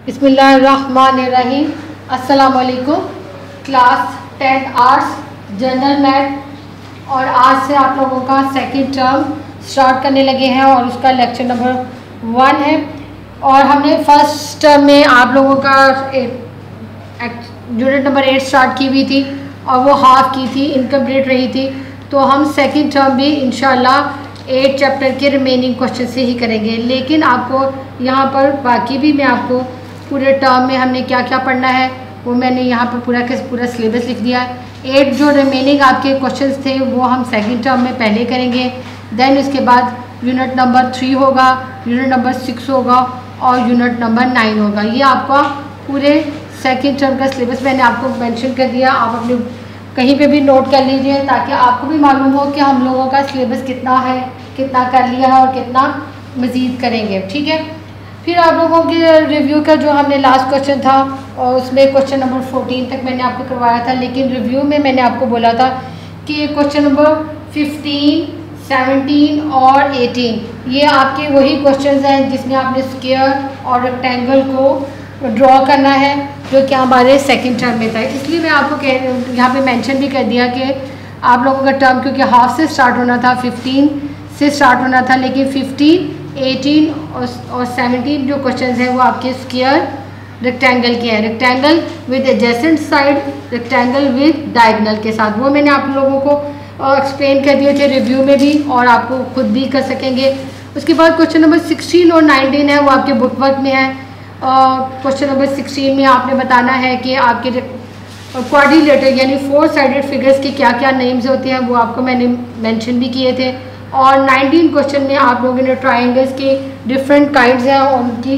बिस्मिल्लाहिर्रहमानिर्रहीम। अस्सलाम वालेकुम। क्लास 10 आर्ट्स जनरल मैथ और आज से आप लोगों का सेकंड टर्म स्टार्ट करने लगे हैं और उसका लेक्चर नंबर 1 है। और हमने फर्स्ट टर्म में आप लोगों का यूनिट नंबर 8 स्टार्ट की हुई थी और वो हाफ की थी, इनकम्प्लीट रही थी। तो हम सेकंड टर्म भी इंशाल्लाह 8 चैप्टर के रिमेनिंग क्वेश्चन से ही करेंगे। लेकिन आपको यहाँ पर बाकी भी मैं आपको पूरे टर्म में हमने क्या क्या पढ़ना है वो मैंने यहाँ पर पूरा सिलेबस लिख दिया है। 8 जो रिमेनिंग आपके क्वेश्चंस थे वो हम सेकंड टर्म में पहले करेंगे। देन उसके बाद यूनिट नंबर 3 होगा, यूनिट नंबर 6 होगा और यूनिट नंबर 9 होगा। ये आपका पूरे सेकंड टर्म का सिलेबस मैंने आपको मेंशन कर दिया। आप अपने कहीं पे भी नोट कर लीजिए ताकि आपको भी मालूम हो कि हम लोगों का सिलेबस कितना है, कितना कर लिया है और कितना मज़ीद करेंगे। ठीक है। फिर आप लोगों के रिव्यू का जो हमने लास्ट क्वेश्चन था और उसमें क्वेश्चन नंबर 14 तक मैंने आपको करवाया था। लेकिन रिव्यू में मैंने आपको बोला था कि क्वेश्चन नंबर 15, 17 और 18 ये आपके वही क्वेश्चंस हैं जिसमें आपने स्क्वायर और रेक्टेंगल को ड्रॉ करना है जो कि हमारे सेकंड टर्म में था। इसलिए मैं आपको यहाँ पे मेंशन भी कर दिया कि आप लोगों का टर्म क्योंकि हाफ से स्टार्ट होना था, 15 से स्टार्ट होना था, लेकिन 15, 18 और 17 जो क्वेश्चंस हैं वो आपके स्क्वायर रेक्टेंगल के हैं। Rectangle with adjacent side, rectangle with diagonal के साथ, वो मैंने आप लोगों को एक्सप्लेन कर दिए थे रिव्यू में भी और आपको खुद भी कर सकेंगे। उसके बाद क्वेश्चन नंबर 16 और 19 है वो आपके बुक वर्क में है। क्वेश्चन नंबर 16 में आपने बताना है कि आपके क्वाड्रिलेटरल यानी 4 साइडेड फिगर्स के क्या क्या नेम्स होते हैं, वो आपको मैंने मेंशन भी किए थे। और 19 क्वेश्चन में आप लोगों ने ट्राइंगल्स के डिफरेंट काइंड्स हैं और उनकी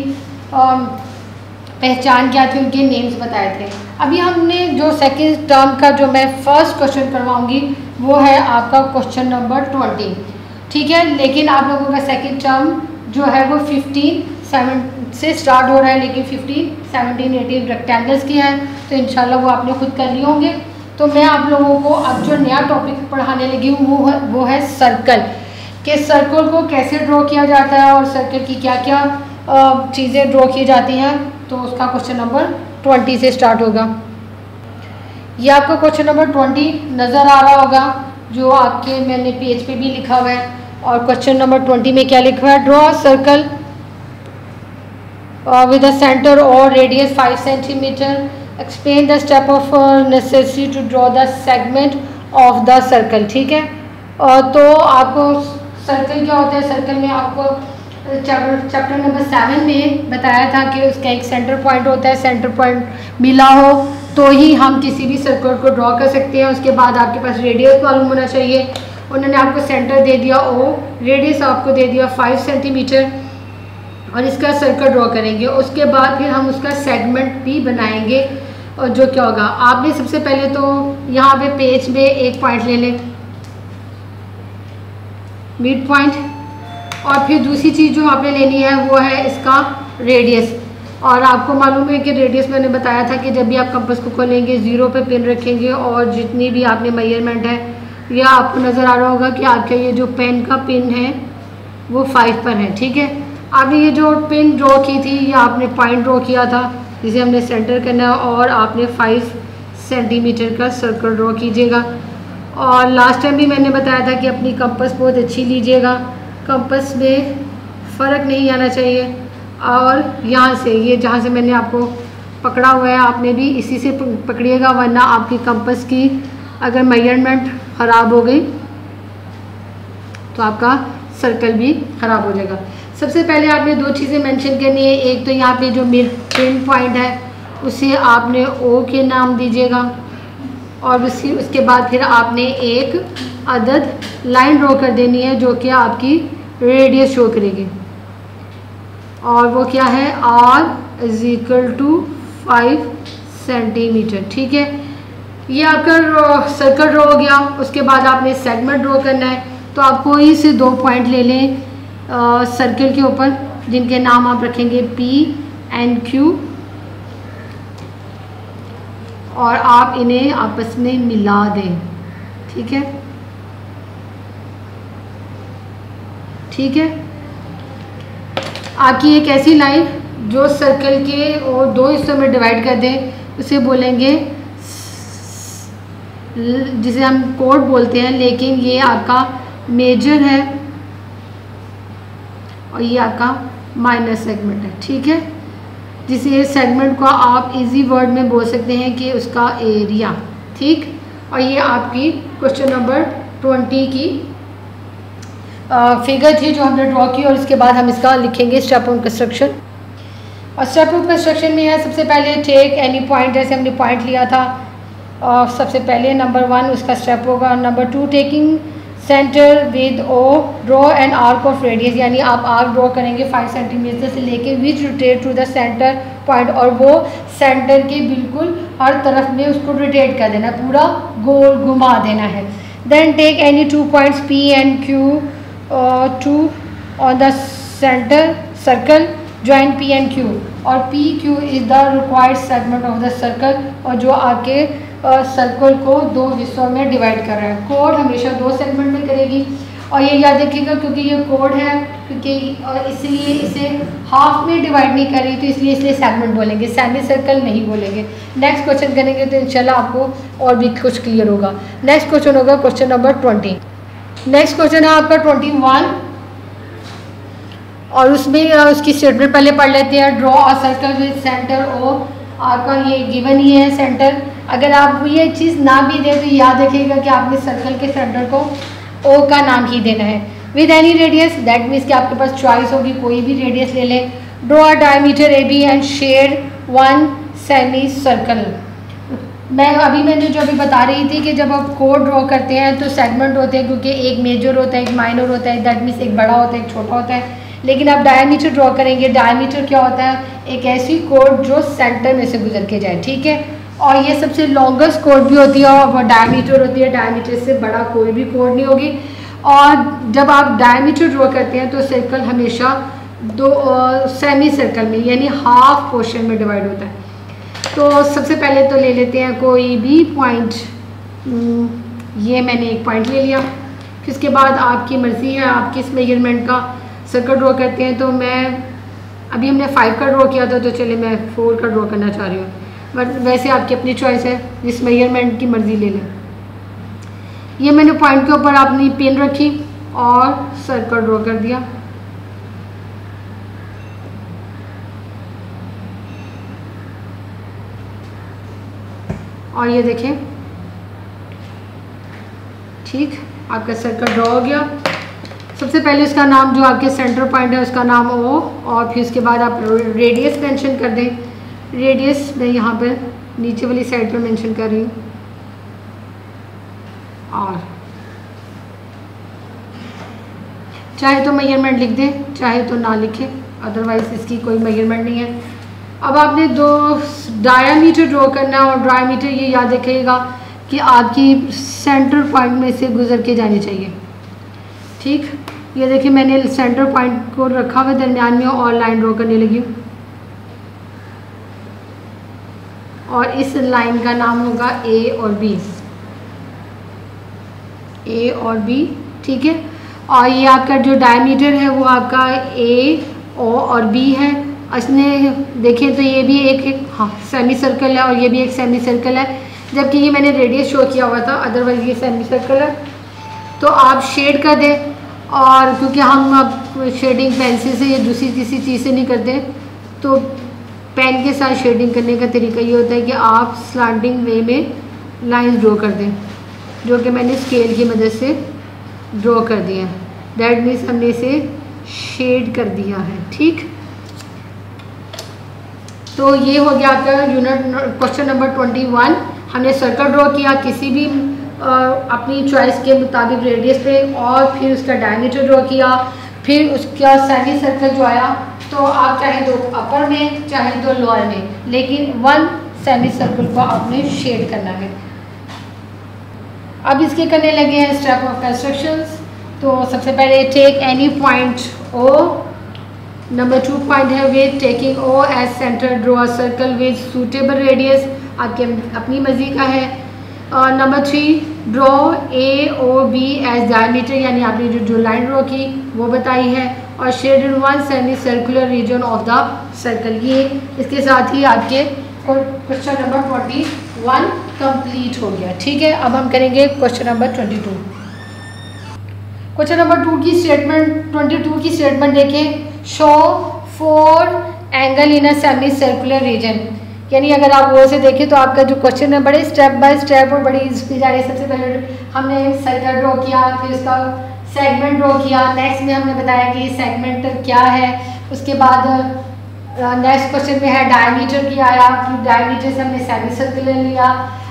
पहचान क्या थी, उनके नेम्स बताए थे। अभी हमने जो सेकंड टर्म का जो मैं फर्स्ट क्वेश्चन करवाऊंगी वो है आपका क्वेश्चन नंबर 20। ठीक है। लेकिन आप लोगों का सेकंड टर्म जो है वो 15, 7 से स्टार्ट हो रहा है, लेकिन 15, 17, 18 रेक्टेंगल्स की हैं तो इंशाल्लाह वो आपने खुद कर लिए होंगे। तो मैं आप लोगों को अब जो नया टॉपिक पढ़ाने लगी हूँ वो है सर्कल, कि सर्कल को कैसे ड्रॉ किया जाता है और सर्कल की क्या क्या चीज़ें ड्रॉ की जाती हैं। तो उसका क्वेश्चन नंबर 20 से स्टार्ट होगा। ये आपको क्वेश्चन नंबर 20 नज़र आ रहा होगा जो आपके मैंने पेज पे भी लिखा हुआ है। और क्वेश्चन नंबर 20 में क्या लिखा है, draw circle with a center or radius 5 centimeter. Explain the step of necessary to draw the segment of the circle. ठीक है। तो आपको सर्कल क्या होता है, सर्कल में आपको चैप्टर नंबर 7 में बताया था कि उसका एक सेंटर पॉइंट होता है। सेंटर पॉइंट मिला हो तो ही हम किसी भी सर्कल को ड्रॉ कर सकते हैं। उसके बाद आपके पास रेडियस मालूम होना चाहिए। उन्होंने आपको सेंटर दे दिया ओ, रेडियस आपको दे दिया 5 सेंटीमीटर और इसका सर्कल ड्रॉ करेंगे। उसके बाद फिर हम उसका सेगमेंट भी बनाएंगे और जो क्या होगा, आपने सबसे पहले तो यहाँ पे पेज में एक पॉइंट ले लें, मिड पॉइंट। और फिर दूसरी चीज़ जो आपने लेनी है वो है इसका रेडियस। और आपको मालूम है कि रेडियस मैंने बताया था कि जब भी आप कंपास को खोलेंगे 0 पे पिन रखेंगे और जितनी भी आपने मेजरमेंट है यह आपको नज़र आ रहा होगा कि आपका ये जो पेन का पिन है वो 5 पर है। ठीक है। आपने ये जो पिन ड्रॉ की थी ये आपने पॉइंट ड्रॉ किया था जिसे हमने सेंटर करना है और आपने 5 सेंटीमीटर का सर्कल ड्रॉ कीजिएगा। और लास्ट टाइम भी मैंने बताया था कि अपनी कंपास बहुत अच्छी लीजिएगा, कंपास में फ़र्क नहीं आना चाहिए। और यहाँ से ये जहाँ से मैंने आपको पकड़ा हुआ है आपने भी इसी से पकड़िएगा, वरना आपकी कंपास की अगर मेजरमेंट ख़राब हो गई तो आपका सर्कल भी ख़राब हो जाएगा। सबसे पहले आपने 2 चीज़ें मेंशन करनी है। एक तो यहाँ पे जो मिड पॉइंट है उसे आपने ओ के नाम दीजिएगा और उसके बाद फिर आपने एक अदद लाइन ड्रॉ कर देनी है जो कि आपकी रेडियस शो करेगी और वो क्या है, R = 5 सेंटीमीटर। ठीक है। ये आपका सर्कल ड्रॉ हो गया। उसके बाद आपने सेगमेंट ड्रॉ करना है। तो आप कोई से 2 पॉइंट ले लें सर्कल के ऊपर जिनके नाम आप रखेंगे P and Q और आप इन्हें आपस में मिला दें। ठीक है। ठीक है। आपकी एक ऐसी लाइन जो सर्कल के और दो हिस्सों में डिवाइड कर दें उसे बोलेंगे, जिसे हम कोड बोलते हैं, लेकिन ये आपका मेजर है और ये आपका माइनर सेगमेंट है। ठीक है, जिसे सेगमेंट को आप इजी वर्ड में बोल सकते हैं कि उसका एरिया। ठीक, और ये आपकी क्वेश्चन नंबर 20 की फिगर थी जो हमने ड्रॉ की, और इसके बाद हम इसका लिखेंगे स्टेप ऑफ कंस्ट्रक्शन। और स्टेप ऑफ कंस्ट्रक्शन में है सबसे पहले टेक एनी पॉइंट, जैसे हमने पॉइंट लिया था, और सबसे पहले नंबर 1 उसका स्टेप होगा। Number 2 taking centre with O draw an arc of radius, यानी आप आर्क ड्रॉ करेंगे 5 सेंटीमीटर से लेके which rotate to the centre point, और वो सेंटर के बिल्कुल हर तरफ में उसको रोटेट कर देना, पूरा गोल घुमा देना है। Then take any 2 points P and Q to on the centre circle, join P and Q, और PQ is the required segment of the circle, और जो आपके सर्कल को दो हिस्सों में डिवाइड कर रहा है। कोड हमेशा 2 सेगमेंट में करेगी, और ये याद रखिएगा क्योंकि ये कोड है, क्योंकि इसलिए इसे हाफ में डिवाइड नहीं कर रही, तो इसलिए सेगमेंट बोलेंगे, सेमी सर्कल नहीं बोलेंगे। नेक्स्ट क्वेश्चन करेंगे तो इंशाल्लाह आपको और भी कुछ क्लियर होगा। नेक्स्ट क्वेश्चन होगा क्वेश्चन नंबर 20। नेक्स्ट क्वेश्चन है आपका 21, और उसमें उसकी स्टेटमेंट पहले पढ़ लेते हैं। Draw a circle with centre O, आपका ये गिवन ही है सेंटर। अगर आप ये चीज़ ना भी दें तो याद रखिएगा कि आपने सर्कल के सेंटर को ओ का नाम ही देना है। With any radius, that means कि आपके पास चॉइस होगी, कोई भी रेडियस ले लें। Draw a diameter A B and share 1 semi circle. मैंने जो अभी बता रही थी कि जब आप कोड ड्रॉ करते हैं तो सेगमेंट होते हैं, क्योंकि एक मेजर होता है, एक माइनर होता है, दैट मीन्स एक बड़ा होता है, एक छोटा होता है। लेकिन आप डायमीटर ड्रॉ करेंगे, डायमीटर क्या होता है? एक ऐसी कोड जो सेंटर में से गुजर के जाए। ठीक है, और ये सबसे लॉन्गेस्ट कोड भी होती है, और वो डायमीटर होती है, डायमीटर से बड़ा कोई भी कोड नहीं होगी। और जब आप डायमीटर ड्रॉ करते हैं तो सर्कल हमेशा 2 सेमी सर्कल में, यानी हाफ पोर्शन में डिवाइड होता है। तो सबसे पहले तो ले लेते हैं कोई भी पॉइंट, ये मैंने एक पॉइंट ले लिया। फिर इसके बाद आपकी मर्ज़ी है आप किस मेजरमेंट का सर्कल ड्रॉ करते हैं। तो मैं अभी हमने 5 का ड्रॉ किया था, तो चलिए मैं 4 का ड्रॉ करना चाह रही हूँ, बट वैसे आपकी अपनी चॉइस है, जिस मेजरमेंट की मर्ज़ी ले लें। ये मैंने पॉइंट के ऊपर अपनी पेन रखी और सर्कल ड्रॉ कर दिया। और ये देखें, ठीक, आपका सर्कल ड्रॉ हो गया। सबसे पहले उसका नाम, जो आपके सेंटर पॉइंट है उसका नाम ओ, और फिर उसके बाद आप रेडियस मेंशन कर दें। रेडियस मैं यहाँ पर नीचे वाली साइड पर मेंशन कर रही हूँ, और चाहे तो मेजरमेंट लिख दें, चाहे तो ना लिखें, अदरवाइज इसकी कोई मेजरमेंट नहीं है। अब आपने 2 डायामीटर ड्रॉ करना है, और डायामीटर ये याद रखिएगा कि आपकी सेंटर पॉइंट में से गुजर के जानी चाहिए। ठीक, ये देखिए मैंने सेंटर पॉइंट को रखा हुआ दरमियान में और लाइन ड्रॉ करने लगी हूँ, और इस लाइन का नाम होगा ए और बी, ए और बी। ठीक है, और ये आपका जो डायमीटर है वो आपका ए, ओ और बी है। इसने देखें तो ये भी एक हाँ सेमी सर्कल है, और ये भी एक सेमी सर्कल है, जबकि ये मैंने रेडियस शो किया हुआ था, अदरवाइज ये सेमी सर्कल है। तो आप शेड कर दें, और क्योंकि हम अब शेडिंग पेंसिल से या दूसरी किसी चीज़ से नहीं करते, तो पेन के साथ शेडिंग करने का तरीका ये होता है कि आप स्लैंटिंग वे में लाइंस ड्रॉ कर दें, जो कि मैंने स्केल की मदद से ड्रॉ कर दिया है। दैट मीन्स हमने इसे शेड कर दिया है। ठीक, तो ये हो गया आपका यूनिट क्वेश्चन नंबर 21। हमने सर्कल ड्रॉ किया किसी भी अपनी चॉइस के मुताबिक रेडियस पे, और फिर उसका डायमीटर ड्रॉ किया, फिर उसका सेमी सर्कल जो आया, तो आप चाहे तो अपर में चाहे तो लोअर में, लेकिन 1 सेमी सर्कल को आपने शेड करना है। अब इसके करने लगे हैं स्टेप ऑफ कंस्ट्रक्शंस। तो सबसे पहले take any point O, number 2 point है with taking O as centre draw a circle with suitable radius, आपके अपनी मर्जी का है। और number 3 draw A O B as diameter, यानी आपने जो लाइन ड्रॉ की वो बताई है। और shaded one semi circular region of the circle. ये इसके साथ ही आपके क्वेश्चन नंबर 21 कंप्लीट हो गया। ठीक है, अब हम करेंगे क्वेश्चन नंबर 22। क्वेश्चन नंबर 22 की स्टेटमेंट देखें। Show 4 angle in a semi circular region, यानी अगर आप वो से देखें तो आपका जो क्वेश्चन है बड़े स्टेप बाय स्टेप और बड़ी स्पीड आ रही है। सबसे पहले हमने सर्कल ड्रॉ किया, फिर उसका सेगमेंट ड्रॉ किया, नेक्स्ट में हमने बताया कि सेगमेंट क्या है। उसके बाद नेक्स्ट क्वेश्चन में है डायमीटर की आया, फिर डायमीटर से हमने सेमी सर्कुलर लिया।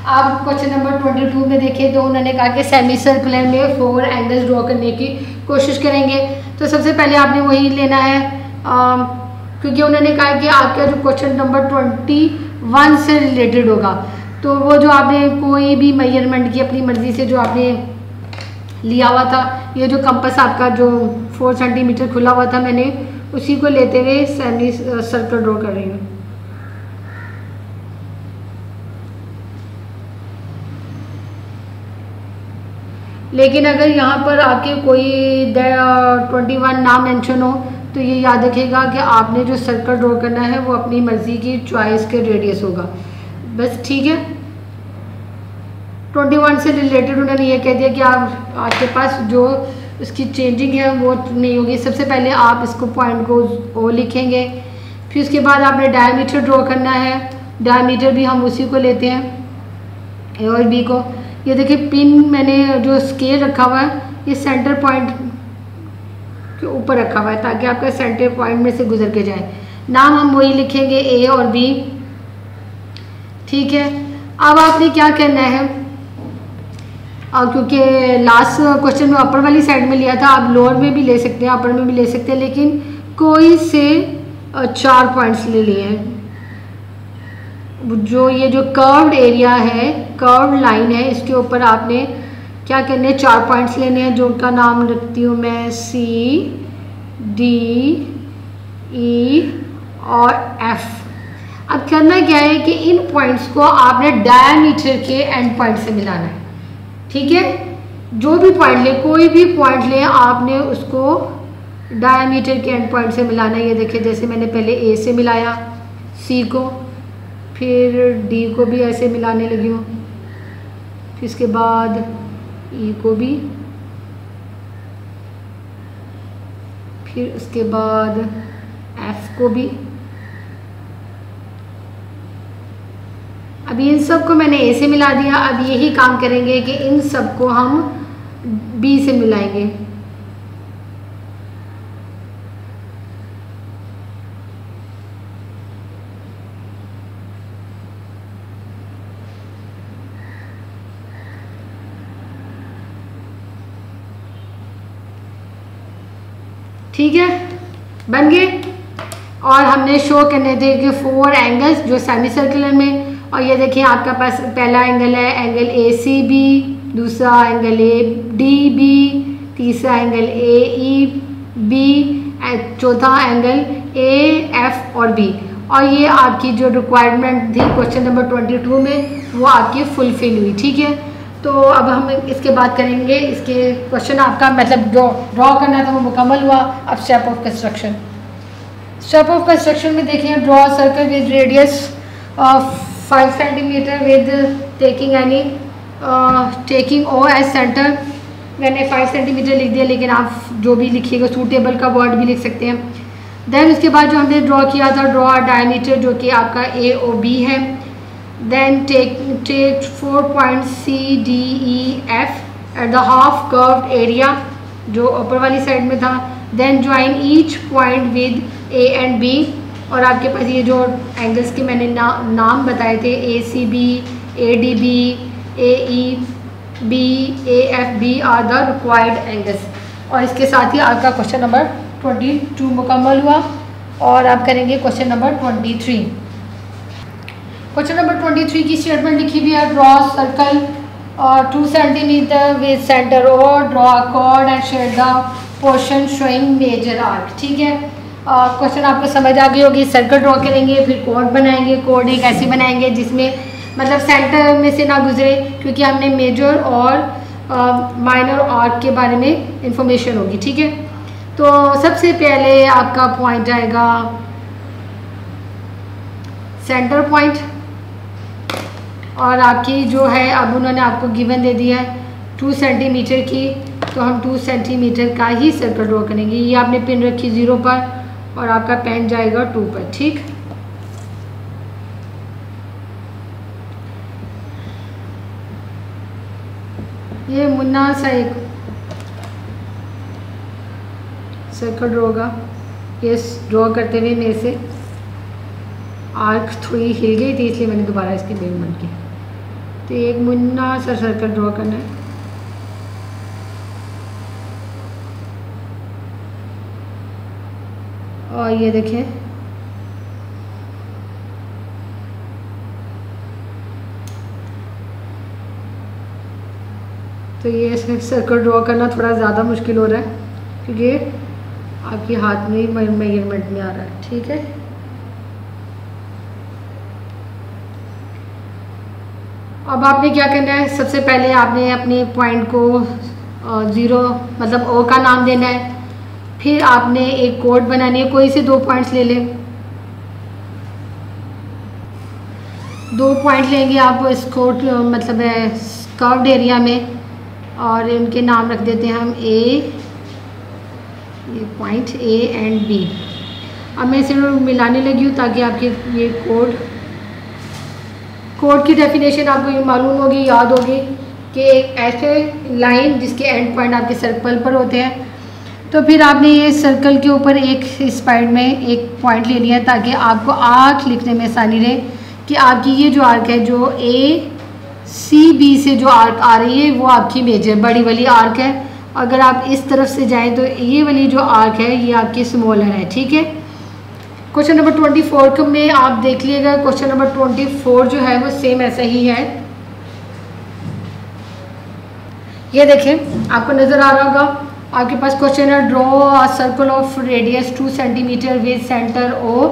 अब क्वेश्चन नंबर 22 में देखें तो उन्होंने कहा कि सेमी सर्कुलर में 4 एंगल्स ड्रॉ करने की कोशिश करेंगे। तो सबसे पहले आपने वही लेना है, क्योंकि उन्होंने कहा कि आपका जो क्वेश्चन नंबर 21 से रिलेटेड होगा, तो वो जो आपने कोई भी मेजरमेंट की अपनी मर्ज़ी से जो आपने लिया हुआ था, ये जो कंपास आपका जो 4 सेंटीमीटर खुला हुआ था, मैंने उसी को लेते हुए सेमी सर्कल ड्रॉ कर रही हूँ। लेकिन अगर यहाँ पर आपके कोई 21 ना मेंशन हो तो ये याद रखिएगा कि आपने जो सर्कल ड्रॉ करना है वो अपनी मर्ज़ी की चॉइस के रेडियस होगा बस। ठीक है, 21 से रिलेटेड उन्होंने ये कह दिया कि आपके पास जो उसकी चेंजिंग है वो नहीं होगी। सबसे पहले आप इसको पॉइंट को ओ लिखेंगे, फिर उसके बाद आपने डायमीटर ड्रॉ करना है। डायमीटर भी हम उसी को लेते हैं, ए और बी को। ये देखिए पिन मैंने जो स्केल रखा हुआ है ये सेंटर पॉइंट के ऊपर रखा हुआ है ताकि आपका सेंटर पॉइंट में से गुजर के जाए। नाम हम वही लिखेंगे, ए और बी। ठीक है, अब आपने क्या करना है, क्योंकि लास्ट क्वेश्चन में अपर वाली साइड में लिया था, आप लोअर में भी ले सकते हैं, अपर में भी ले सकते हैं, लेकिन कोई से 4 पॉइंट्स ले लिए हैं। जो ये जो कर्व्ड एरिया है, कर्व्ड लाइन है, इसके ऊपर आपने क्या करने, 4 पॉइंट्स लेने हैं, जो उनका नाम रखती हूँ मैं C, D, E और F। अब करना क्या है कि इन पॉइंट्स को आपने डायमीटर के एंड पॉइंट से मिलाना है। ठीक है, जो भी पॉइंट ले, कोई भी पॉइंट ले, आपने उसको डायमीटर के एंड पॉइंट से मिलाना है। ये देखिए जैसे मैंने पहले A से मिलाया C को, फिर D को भी ऐसे मिलाने लगी हूँ, फिर इसके बाद E को भी, फिर उसके बाद F को भी। अब इन सब को मैंने A से मिला दिया। अब यही काम करेंगे कि इन सब को हम B से मिलाएंगे। ठीक है, बन गए। और हमने शो करने थे कि 4 एंगल्स जो सेमी सर्कुलर में, और ये देखिए आपका पास पहला एंगल है एंगल ACB, दूसरा एंगल ADB, तीसरा एंगल AEB, चौथा एंगल AF और B। और ये आपकी जो रिक्वायरमेंट थी क्वेश्चन नंबर 22 में वो आपकी फुलफिल हुई। ठीक है, तो अब हम इसके बाद करेंगे, इसके क्वेश्चन आपका मतलब जो ड्रॉ करना था वो मुकम्मल हुआ। अब step of construction. Step of construction में देखें, draw circle with radius of 5 centimetre with taking O as centre. मैंने 5 सेंटीमीटर लिख दिया, लेकिन आप जो भी लिखिएगा सूटेबल का वर्ड भी लिख सकते हैं। देन उसके बाद जो हमने ड्रॉ किया था, ड्रॉ डायमीटर जो कि आपका AOB है। Then take 4 point C, D, E, F at the half curved area जो ऊपर वाली साइड में था। Then join each point with A and B। और आपके पास ये जो एंगल्स के मैंने नाम बताए थे, ACB, ADB, AEB, AFB are the required angles. और इसके साथ ही आपका क्वेश्चन नंबर 22 मुकम्मल हुआ। और आप करेंगे क्वेश्चन नंबर 23। क्वेश्चन नंबर 23 की स्टेटमेंट लिखी हुई है, draw circle 2 centimetre with centre O, draw chord and shade the portion showing major arc. ठीक है, क्वेश्चन आपको समझ आ गई होगी। सर्कल ड्रॉ करेंगे, फिर कोड बनाएंगे। कोड एक ऐसे बनाएंगे जिसमें मतलब सेंटर में से ना गुजरे, क्योंकि हमने मेजर और माइनर आर्क के बारे में इंफॉर्मेशन होगी। ठीक है, तो सबसे पहले आपका पॉइंट आएगा सेंटर पॉइंट, और आपकी जो है अब उन्होंने आपको गिवन दे दिया है 2 सेंटीमीटर की, तो हम 2 सेंटीमीटर का ही सर्कल ड्रॉ करेंगे। ये आपने पिन रखी 0 पर और आपका पेन जाएगा 2 पर, ठीक। ये मुन्ना सा एक सर्कल ड्रॉ होगा, ये ड्रॉ करते हुए मेरे से आर्क थोड़ी हिल गई थी, इसलिए मैंने दोबारा इसकी मेजरमेंट की। तो एक मुन्ना सा सर्कल ड्रॉ करना है। और ये देखें तो ये सर्कल ड्रॉ करना थोड़ा ज़्यादा मुश्किल हो रहा है क्योंकि आपके हाथ में मेजरमेंट में आ रहा है, ठीक है। अब आपने क्या करना है, सबसे पहले आपने अपने पॉइंट को 0 मतलब ओ का नाम देना है। फिर आपने एक कोड बनानी है, कोई से 2 पॉइंट्स ले लें, 2 पॉइंट लेंगे आप इसको मतलब है कर्व्ड एरिया में, और उनके नाम रख देते हैं हम ए, ये पॉइंट ए एंड बी। अब मैं इसे मिलाने लगी हूँ ताकि आपके ये कोड की डेफिनेशन आपको ये मालूम होगी, याद होगी कि एक ऐसे लाइन जिसके एंड पॉइंट आपके सर्कल पर होते हैं। तो फिर आपने ये सर्कल के ऊपर एक इस साइड में एक पॉइंट ले लिया ताकि आपको आर्क लिखने में आसानी रहे कि आपकी ये जो आर्क है, जो ए सी बी से जो आर्क आ रही है वो आपकी मेजर बड़ी वाली आर्क है। अगर आप इस तरफ से जाएं तो ये वाली जो आर्क है ये आपकी स्मॉलर है, ठीक है। क्वेश्चन नंबर 24 में आप देख लीजिएगा, क्वेश्चन नंबर 24 जो है वो सेम ऐसा ही है। ये देखें आपको नज़र आ रहा होगा, आपके पास क्वेश्चन है draw a circle of radius 2 centimetre with centre O,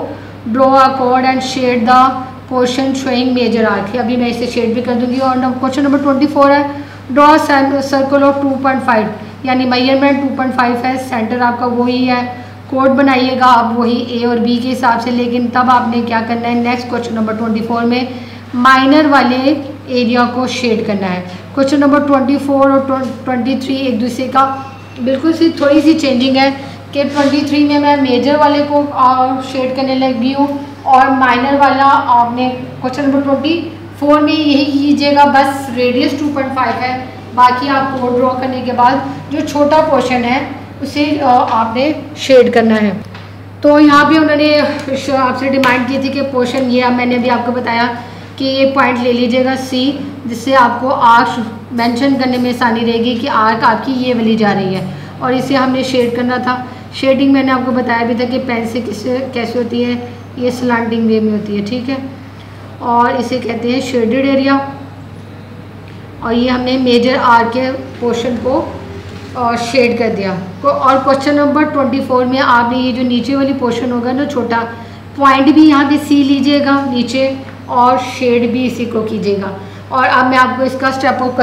draw a chord and shade the portion showing major arc है। अभी मैं इसे शेड भी कर दूंगी। और क्वेश्चन नंबर 24 है ड्रॉ सर्कल ऑफ 2.5 यानी मेजरमेंट 2.5 है, सेंटर आपका वही है, कोड बनाइएगा आप वही ए और बी के हिसाब से। लेकिन तब आपने क्या करना है, नेक्स्ट क्वेश्चन नंबर 24 में माइनर वाले एरिया को शेड करना है। क्वेश्चन नंबर 24 और 23 एक दूसरे का बिल्कुल सी थोड़ी सी चेंजिंग है कि 23 में मैं मेजर वाले को शेड करने लगी हूँ और माइनर वाला आपने क्वेश्चन नंबर 24 में यही कीजिएगा, बस रेडियस 2.5 है। बाकी आप कोड ड्रॉ करने के बाद जो छोटा पोर्शन है उसे आपने शेड करना है। तो यहाँ पे उन्होंने आपसे डिमांड की थी कि पोर्शन ये मैंने भी आपको बताया कि ये पॉइंट ले लीजिएगा सी, जिससे आपको आर्क मेंशन करने में आसानी रहेगी कि आर्क आपकी ये वाली जा रही है और इसे हमने शेड करना था। शेडिंग मैंने आपको बताया भी था कि पेन से कैसे होती है, ये स्लांटिंग वे में होती है, ठीक है। और इसे कहते हैं शेडेड एरिया। और ये हमने मेजर आर्क के पोर्शन को शेड कर दिया। और क्वेश्चन नंबर 24 में आपने ये जो नीचे वाली पोर्शन होगा ना, छोटा पॉइंट भी यहाँ पे सी लीजिएगा नीचे और शेड भी इसी को कीजिएगा। और अब मैं आपको इसका स्टेप ऑफ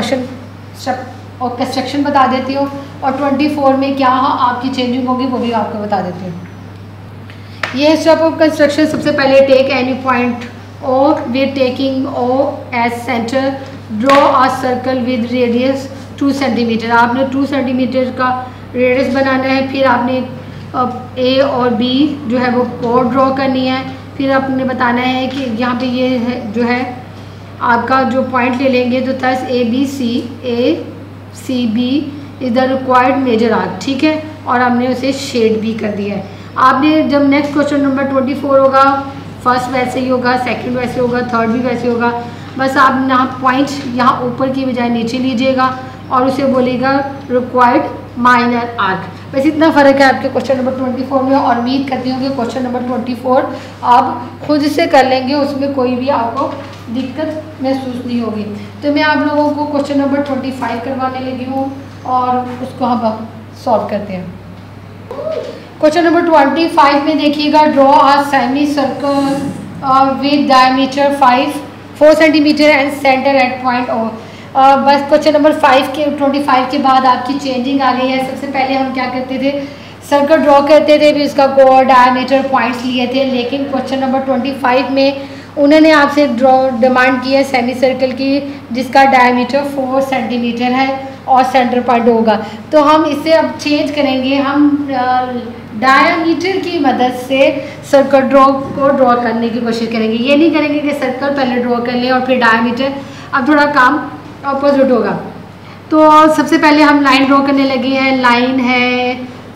कंस्ट्रक्शन बता देती हूँ और 24 में क्या आपकी चेंजिंग होगी वो भी आपको बता देती हूँ। ये स्टेप ऑफ कंस्ट्रक्शन, सबसे पहले take any point O with taking O as centre, draw a circle with radius 2 centimetre. आपने 2 सेंटीमीटर का रेडियस बनाना है। फिर आपने ए और बी जो है वो कोड ड्रॉ करनी है। फिर आपने बताना है कि यहाँ पे ये है जो है आपका जो पॉइंट ले लेंगे तो thus A C B is the required major arc, ठीक है। और हमने उसे शेड भी कर दिया है। आपने जब नेक्स्ट क्वेश्चन नंबर 24 होगा, फर्स्ट वैसे ही होगा, सेकंड वैसे होगा, थर्ड भी वैसे होगा। बस आप यहाँ पॉइंट यहाँ ऊपर की बजाय नीचे लीजिएगा और उसे बोलेगा रिक्वायर्ड माइनर आर्क। बस इतना फ़र्क है आपके क्वेश्चन नंबर 24 में। और उम्मीद करती हूँ कि क्वेश्चन नंबर 24 आप खुद से कर लेंगे, उसमें कोई भी आपको दिक्कत महसूस नहीं होगी। तो मैं आप लोगों को क्वेश्चन नंबर 25 करवाने लगी हूँ और उसको हम सॉल्व करते हैं। क्वेश्चन नंबर 25 में देखिएगा, draw a semi circle with diameter 4 centimetre and centre at point O. बस क्वेश्चन नंबर 25 के बाद आपकी चेंजिंग आ गई है। सबसे पहले हम क्या करते थे, सर्कल ड्रॉ करते थे भी उसका कोड डायमीटर पॉइंट्स लिए थे, लेकिन क्वेश्चन नंबर 25 में उन्होंने आपसे डिमांड की है सेमी सर्कल की जिसका डायमीटर 4 सेंटीमीटर है और सेंटर पॉइंट होगा। तो हम इसे अब चेंज करेंगे, हम डायमीटर की मदद से सर्कल को ड्रॉ करने की कोशिश करेंगे। ये नहीं करेंगे कि सर्कल पहले ड्रॉ कर लें और फिर डायमीटर, अब थोड़ा काम अपोजिट होगा। तो सबसे पहले हम लाइन ड्रॉ करने लगे हैं। लाइन है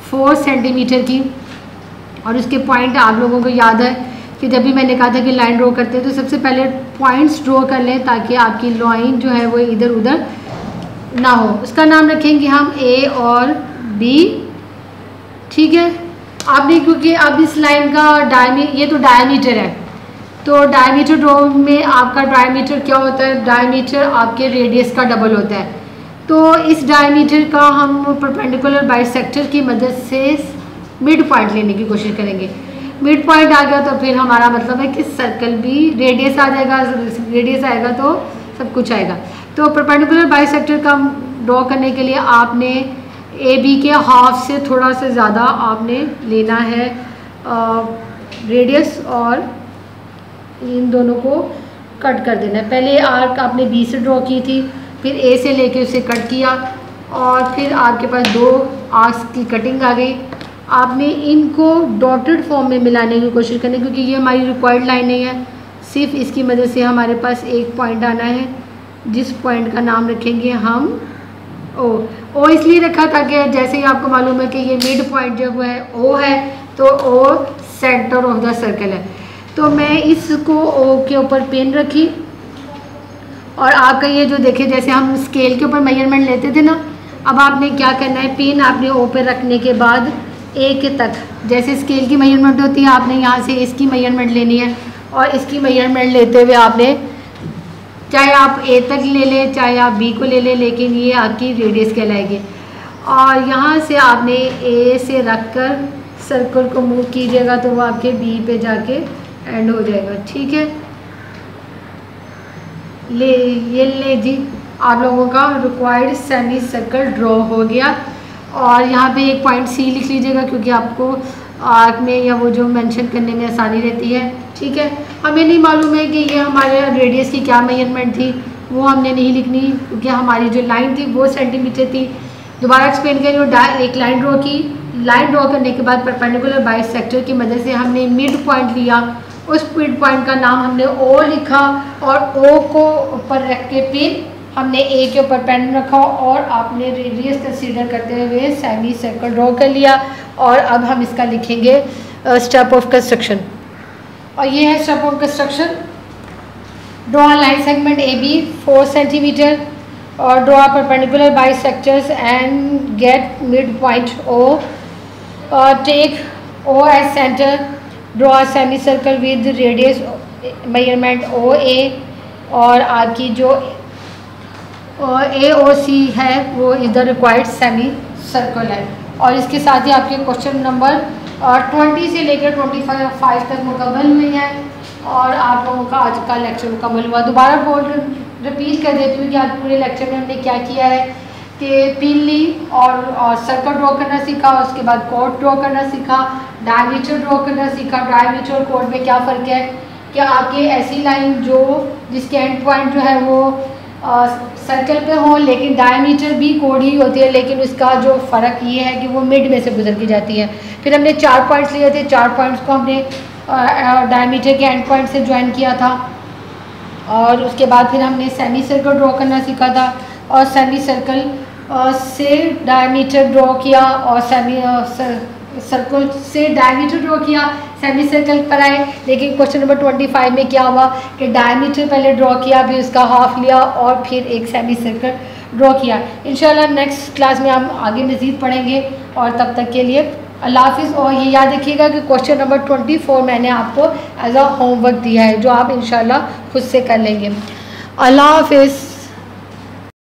4 सेंटीमीटर की और उसके पॉइंट आप लोगों को याद है कि जब भी मैंने कहा था कि लाइन ड्रॉ करते हैं तो सबसे पहले पॉइंट्स ड्रॉ कर लें ताकि आपकी लाइन जो है वो इधर उधर ना हो। उसका नाम रखेंगे हम ए और बी, ठीक है। आपने क्योंकि अब इस लाइन का ये तो डायमीटर है, तो डायमीटर ड्रॉ में आपका डायमीटर क्या होता है, डायमीटर आपके रेडियस का डबल होता है। तो इस डायमीटर का हम परपेंडिकुलर बाइसेक्टर की मदद से मिड पॉइंट लेने की कोशिश करेंगे। मिड पॉइंट आ गया तो फिर हमारा मतलब है कि सर्कल भी रेडियस आ जाएगा, रेडियस आएगा तो सब कुछ आएगा। तो परपेंडिकुलर बाइसेक्टर का ड्रॉ करने के लिए आपने ए बी के हाफ से थोड़ा सा ज़्यादा आपने लेना है रेडियस और इन दोनों को कट कर देना है। पहले आर्क आपने बी से ड्रॉ की थी, फिर ए से लेके उसे कट किया और फिर आपके पास 2 आर्क्स की कटिंग आ गई। आपने इनको डॉटेड फॉर्म में मिलाने की कोशिश करनी क्योंकि ये हमारी रिक्वायर्ड लाइन नहीं है। सिर्फ इसकी मदद से हमारे पास एक पॉइंट आना है जिस पॉइंट का नाम रखेंगे हम ओ इसलिए रखा था कि जैसे ही आपको मालूम है कि ये मिड पॉइंट जो है ओ है तो ओ सेंटर ऑफ द सर्कल है। तो मैं इसको ओ के ऊपर पेन रखी और आपका ये जो देखे जैसे हम स्केल के ऊपर मेजरमेंट लेते थे ना, अब आपने क्या करना है, पेन आपने ओ पे रखने के बाद ए के तक जैसे स्केल की मेजरमेंट होती है आपने यहाँ से इसकी मेजरमेंट लेनी है और इसकी मेजरमेंट लेते हुए आपने चाहे आप ए तक ले लें चाहे आप बी को ले लें, लेकिन ये आपकी रेडियस कहलाएगी। और यहाँ से आपने ए से रख कर सर्कल को मूव कीजिएगा तो वो आपके बी पे जाके एंड हो जाएगा, ठीक है। ले जी आप लोगों का रिक्वायर्ड सेमी सर्कल ड्रॉ हो गया। और यहाँ पे एक पॉइंट सी लिख लीजिएगा क्योंकि आपको आर्क में या वो जो मेंशन करने में आसानी रहती है, ठीक है। हमें नहीं मालूम है कि ये हमारे रेडियस की क्या मेजरमेंट थी, वो हमने नहीं लिखनी क्योंकि हमारी जो लाइन थी वो सेंटीमीटर थी। दोबारा एक्सप्लेन करें, एक लाइन ड्रॉ की, लाइन ड्रॉ करने के बाद परपेंडिकुलर बाइसेक्टर की मदद से हमने मिड पॉइंट लिया, उस मिड पॉइंट का नाम हमने ओ लिखा और ओ को ऊपर रख के फिर हमने ए के ऊपर पेन रखा और आपने रेडियस कंसीडर करते हुए सेमी सर्कल ड्रॉ कर लिया। और अब हम इसका लिखेंगे स्टेप ऑफ कंस्ट्रक्शन, और ये है step of construction. Draw line segment A B 4 centimetre और draw perpendicular bisectors and get midpoint O, take O as centre, draw semi circle with radius measurement O A और आपकी जो ए ओ सी है वो इधर रिक्वायर्ड सेमी सर्कल है। और इसके साथ ही आपके क्वेश्चन नंबर 20 से लेकर 25 तक मुकम्मल हुई है और आप लोगों का आज का लेक्चर मुकम्मल हुआ। दोबारा रिपीट कर देती हूँ कि आज पूरे लेक्चर में हमने क्या किया है कि पिन ली और सर्कल ड्रॉ करना सीखा, उसके बाद कोड ड्रॉ करना सीखा, डायमीटर ड्रॉ करना सीखा। डायमीटर और कोड में क्या फ़र्क है कि आपके ऐसी लाइन जो जिसके एंड पॉइंट जो है वो सर्कल पे हो लेकिन डायमीटर भी कोड ही होती है, लेकिन उसका जो फ़र्क ये है कि वो मिड में से गुजर की जाती है। फिर हमने 4 पॉइंट्स लिए थे, 4 पॉइंट्स को हमने डायमीटर के एंड पॉइंट से ज्वाइन किया था और उसके बाद फिर हमने सेमी सर्कल ड्रॉ करना सीखा था और सेमी सर्कल से डायमीटर ड्रॉ किया और सेमी सर्कल से डायमीटर ड्रॉ किया, सेमी सर्कल पर आए। लेकिन क्वेश्चन नंबर 25 में क्या हुआ कि डायमीटर पहले ड्रॉ किया, फिर उसका हाफ लिया और फिर एक सेमी सर्कल ड्रॉ किया। इंशाल्लाह नेक्स्ट क्लास में हम आगे मज़ीद पढ़ेंगे और तब तक के लिए अल्लाह हाफ़िज़। और ये याद रखिएगा कि क्वेश्चन नंबर 24 मैंने आपको एज अ होमवर्क दिया है जो आप इंशाल्लाह खुद से कर लेंगे। अल्लाह हाफ़िज़।